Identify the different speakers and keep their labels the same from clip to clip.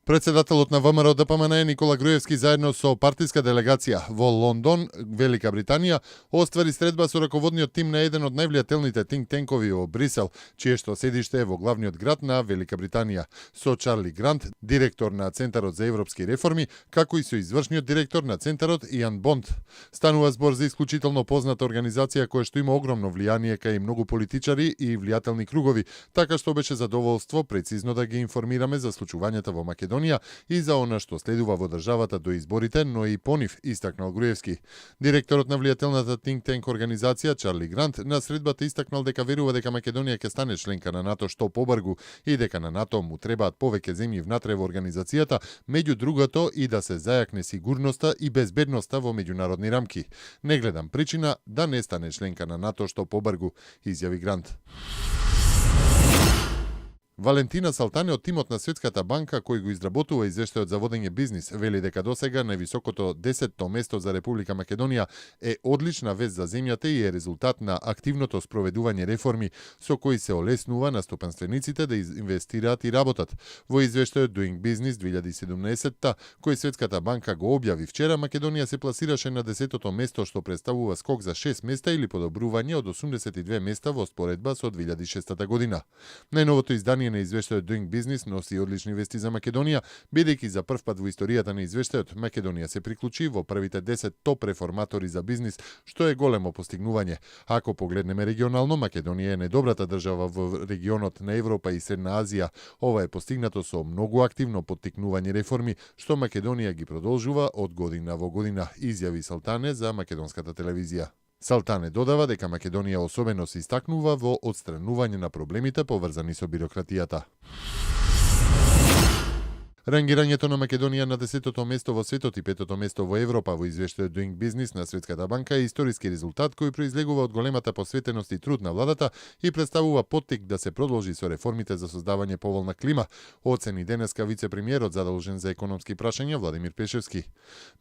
Speaker 1: Председателот на ВМРО ДПМН Никола Груевски заедно со партиска делегација во Лондон, Велика Британија, оствари средба со раководниот тим на еден од највлијателните think танкови во Брисел, чие што седиште е во главниот град на Велика Британија, со Чарли Грант, директор на Центарот за европски реформи, како и со извршниот директор на Центарот Иан Бонд. Станува збор за исклучително позната организација која што има огромно влијание кај многу политичари и влијателни кругови, така што беше задоволство прецизно да ги информираме за случувањата во Македонија и за она што следува во државата до изборите, но и по нив, истакнал Груевски. Директорот на влијателната think tank организација Чарли Грант на средбата истакнал дека верува дека Македонија ќе стане членка на НАТО што побрзо и дека на НАТО му требаат повеќе земји внатре во организацијата, меѓу другото и да се зајакне сигурноста и безбедноста во меѓународни рамки. Не гледам причина да не стане членка на НАТО што побрзо, изјави Грант. Валентина Салтане од тимот на Светската банка кој го изработува извештајот за водење бизнис вели дека досега највисокото 10-то место за Република Македонија е одлична вест за земјата и е резултат на активното спроведување реформи со кои се олеснува наступанствениците да инвестираат и работат. Во извештајот Doing Business 2017 кој Светската банка го објави вчера, Македонија се пласираше на 10-то место што представува скок за 6 места или подобрување од 82 места во споредба со 2006 година. Најновото издание на извештајот Doing Business носи одлични вести за Македонија, бидејќи за прв пат во историјата на извештајот Македонија се приклучи во првите 10 топ реформатори за бизнис, што е големо постигнување. Ако погледнеме регионално, Македонија е најдобрата држава во регионот на Европа и Средна Азија. Ова е постигнато со многу активно поттикнување реформи, што Македонија ги продолжува од година во година, изјави Салтане за македонската телевизија. Салтане додава дека Македонија особено се истакнува во одстранување на проблемите поврзани со бирократијата. Рангирањето на Македонија на 10-то место во светот и 5-то место во Европа во извештајот Doing Business на Светската банка е историски резултат кој произлегува од големата посветеност и труд на владата и представува поттик да се продолжи со реформите за создавање поволна клима, оцени денеска вице-премиерот задолжен за економски прашања Владимир Пешевски.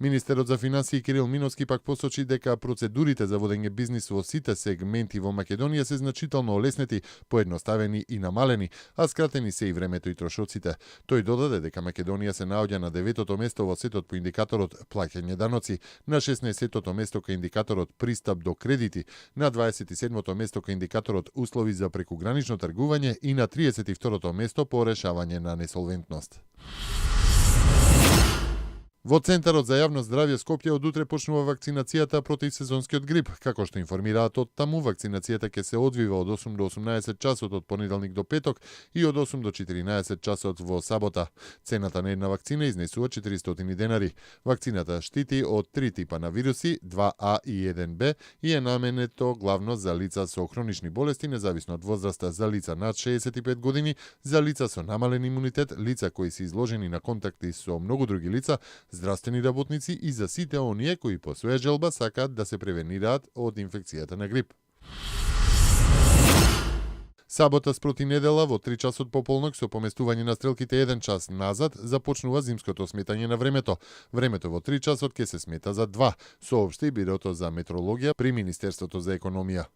Speaker 1: Министерот за финансии Кирил Миновски пак посочи дека процедурите за водење бизнис во сите сегменти во Македонија се значително олеснети, поедноставени и намалени, а скратени се и времето и трошоците. Тој додаде дека Македонија се наоѓа на 9-то место во светот по индикаторот плаќање даноци, на 16-то место кај индикаторот пристап до кредити, на 27-то место кај индикаторот услови за прекугранично тргување и на 32-то место по решавање на несолвентност. Во Центарот за јавно здравје Скопје од утре почнува вакцинацијата против сезонскиот грип. Како што информираат од таму, вакцинацијата ќе се одвива од 8 до 18 часот од понеделник до петок и од 8 до 14 часот во сабота. Цената на една вакцина изнесува 400 денари. Вакцината штити од 3 типа на вируси, 2А и 1Б, и е наменето главно за лица со хронични болести, независно од возраста, за лица над 65 години, за лица со намален имунитет, лица кои се изложени на контакти со многу други лица, здравствени работници и за сите оние кои по своја желба сакаат да се превенираат од инфекцијата на грип. Сабота спроти недела во 3 часот пополнок со поместување на стрелките 1 час назад започнува зимското сметање на времето. Времето во 3 часот ќе се смета за 2, соопшти Бирото за метрологија при Министерството за економија.